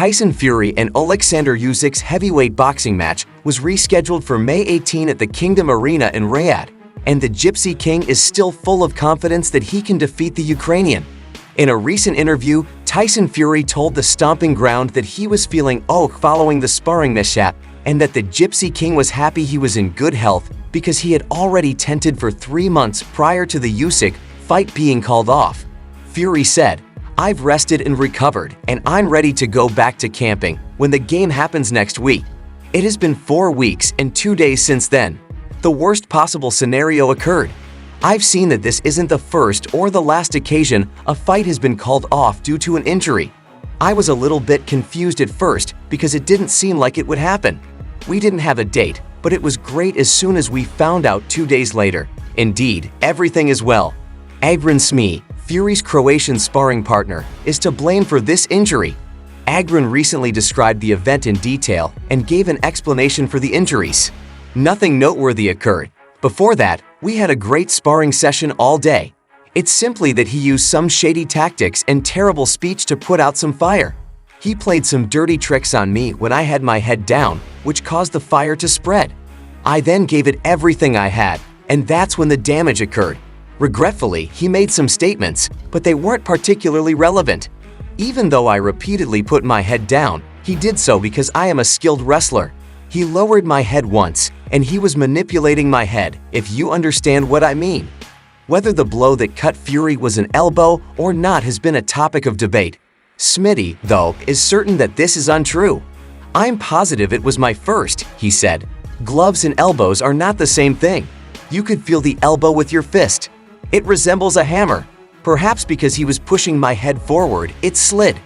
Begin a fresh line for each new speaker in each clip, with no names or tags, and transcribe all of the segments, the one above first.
Tyson Fury and Oleksander Usyk's heavyweight boxing match was rescheduled for May 18 at the Kingdom Arena in Riyadh, and the Gypsy King is still full of confidence that he can defeat the Ukrainian. In a recent interview, Tyson Fury told the Stomping Ground that he was feeling following the sparring mishap and that the Gypsy King was happy he was in good health because he had already tented for 3 months prior to the Usyk fight being called off. Fury said, "I've rested and recovered, and I'm ready to go back to camping when the game happens next week. It has been 4 weeks and 2 days since then. The worst possible scenario occurred. I've seen that this isn't the first or the last occasion a fight has been called off due to an injury. I was a little bit confused at first because it didn't seem like it would happen. We didn't have a date, but it was great as soon as we found out 2 days later. Indeed, everything is well." Agran Smee, Fury's Croatian sparring partner, is to blame for this injury. Agran recently described the event in detail and gave an explanation for the injuries. "Nothing noteworthy occurred. Before that, we had a great sparring session all day. It's simply that he used some shady tactics and terrible speech to put out some fire. He played some dirty tricks on me when I had my head down, which caused the fire to spread. I then gave it everything I had, and that's when the damage occurred. Regretfully, he made some statements, but they weren't particularly relevant. Even though I repeatedly put my head down, he did so because I am a skilled wrestler. He lowered my head once, and he was manipulating my head, if you understand what I mean." Whether the blow that cut Fury was an elbow or not has been a topic of debate. Smitty, though, is certain that this is untrue. "I'm positive it was my first," he said. "Gloves and elbows are not the same thing. You could feel the elbow with your fist. It resembles a hammer. Perhaps because he was pushing my head forward, it slid.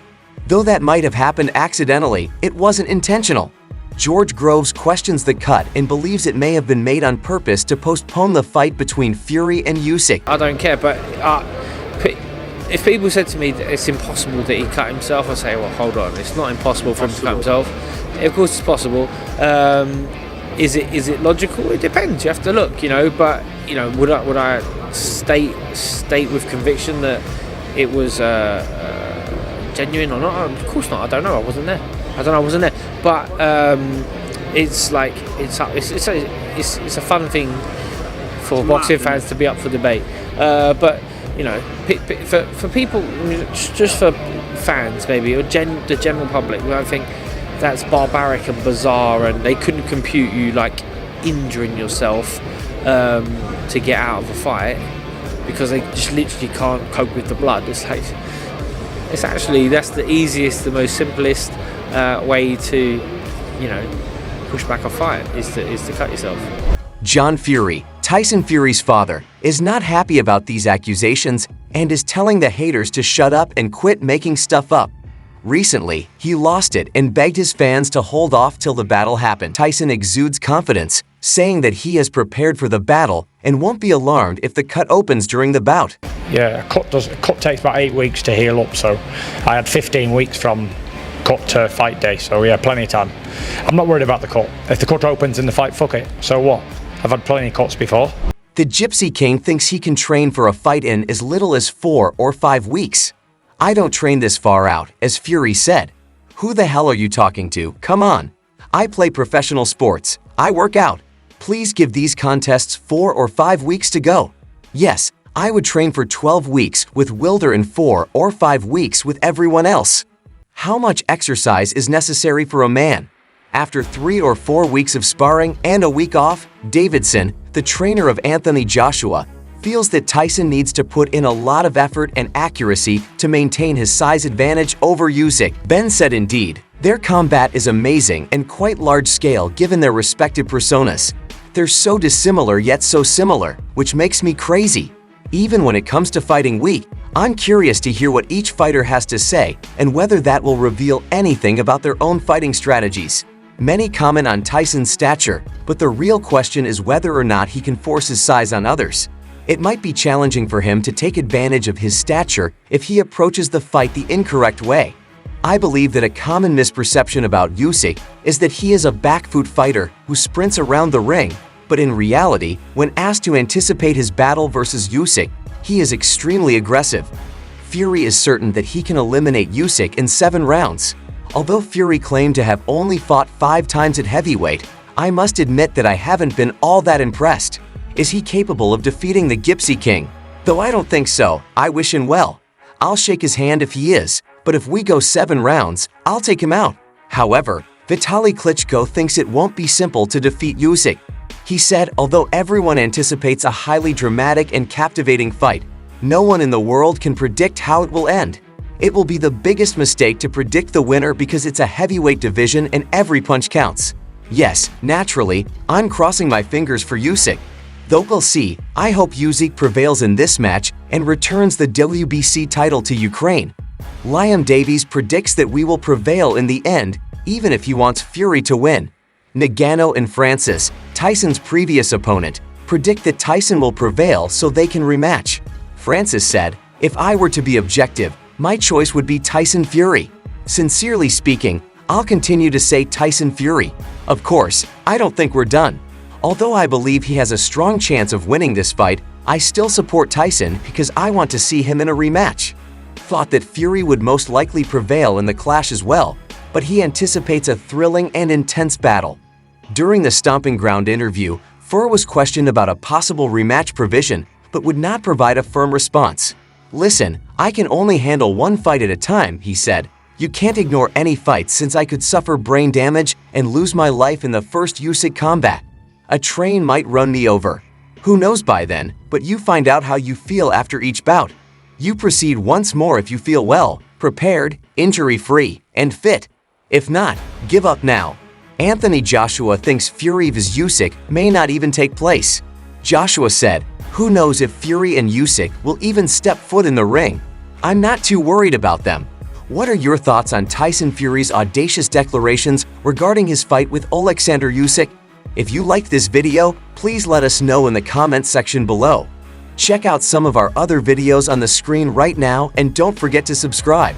Though that might have happened accidentally, it wasn't intentional." George Groves questions the cut and believes it may have been made on purpose to postpone the fight between Fury and Usyk.
I don't care, but if people said to me that it's impossible that he cut himself, I say, well, hold on, it's not impossible for him to cut himself. Of course it's possible. Is it logical? It depends. You have to look, But would I state with conviction that it was genuine or not? Of course not. I don't know. I wasn't there. But it's a fun thing for boxing fans to be up for debate. But for people, just for fans maybe, or the general public, I think that's barbaric and bizarre, and they couldn't compute you injuring yourself to get out of a fight because they just literally can't cope with the blood. It's actually, that's the easiest, the most simplest way to push back a fight is to cut yourself.
John Fury, Tyson Fury's father, is not happy about these accusations and is telling the haters to shut up and quit making stuff up. Recently, he lost it and begged his fans to hold off till the battle happened. Tyson exudes confidence, saying that he has prepared for the battle and won't be alarmed if the cut opens during the bout.
Yeah, a cut takes about 8 weeks to heal up, so I had 15 weeks from cut to fight day, so yeah, plenty of time. I'm not worried about the cut. If the cut opens in the fight, fuck it. So what? I've had plenty of cuts before.
The Gypsy King thinks he can train for a fight in as little as 4 or 5 weeks. "I don't train this far out," as Fury said. "Who the hell are you talking to? Come on. I play professional sports. I work out. Please give these contests 4 or 5 weeks to go. Yes, I would train for 12 weeks with Wilder and 4 or 5 weeks with everyone else. How much exercise is necessary for a man?" After 3 or 4 weeks of sparring and a week off, Davidson, the trainer of Anthony Joshua, feels that Tyson needs to put in a lot of effort and accuracy to maintain his size advantage over Usyk. Ben said indeed, "Their combat is amazing and quite large-scale given their respective personas. They're so dissimilar yet so similar, which makes me crazy. Even when it comes to fighting week, I'm curious to hear what each fighter has to say and whether that will reveal anything about their own fighting strategies." Many comment on Tyson's stature, but the real question is whether or not he can force his size on others. It might be challenging for him to take advantage of his stature if he approaches the fight the incorrect way. I believe that a common misperception about Usyk is that he is a back-foot fighter who sprints around the ring, but in reality, when asked to anticipate his battle versus Usyk, he is extremely aggressive. Fury is certain that he can eliminate Usyk in 7 rounds. Although Fury claimed to have only fought 5 times at heavyweight, I must admit that I haven't been all that impressed. Is he capable of defeating the Gypsy King? Though I don't think so, I wish him well. I'll shake his hand if he is, but if we go 7 rounds, I'll take him out. However, Vitaly Klitschko thinks it won't be simple to defeat Usyk. He said, although everyone anticipates a highly dramatic and captivating fight, no one in the world can predict how it will end. It will be the biggest mistake to predict the winner because it's a heavyweight division and every punch counts. Yes, naturally, I'm crossing my fingers for Usyk. Though we'll see, I hope Usyk prevails in this match and returns the WBC title to Ukraine. Liam Davies predicts that we will prevail in the end, even if he wants Fury to win. Ngannou and Francis, Tyson's previous opponent, predict that Tyson will prevail so they can rematch. Francis said, "If I were to be objective, my choice would be Tyson Fury. Sincerely speaking, I'll continue to say Tyson Fury. Of course, I don't think we're done. Although I believe he has a strong chance of winning this fight, I still support Tyson because I want to see him in a rematch." Thought that Fury would most likely prevail in the clash as well, but he anticipates a thrilling and intense battle. During the Stomping Ground interview, Fury was questioned about a possible rematch provision, but would not provide a firm response. "Listen, I can only handle one fight at a time," he said. "You can't ignore any fight since I could suffer brain damage and lose my life in the first Usyk combat. A train might run me over. Who knows by then, but you find out how you feel after each bout. You proceed once more if you feel well, prepared, injury-free, and fit. If not, give up now." Anthony Joshua thinks Fury vs Usyk may not even take place. Joshua said, "Who knows if Fury and Usyk will even step foot in the ring? I'm not too worried about them." What are your thoughts on Tyson Fury's audacious declarations regarding his fight with Oleksander Usyk? If you liked this video, please let us know in the comments section below. Check out some of our other videos on the screen right now and don't forget to subscribe.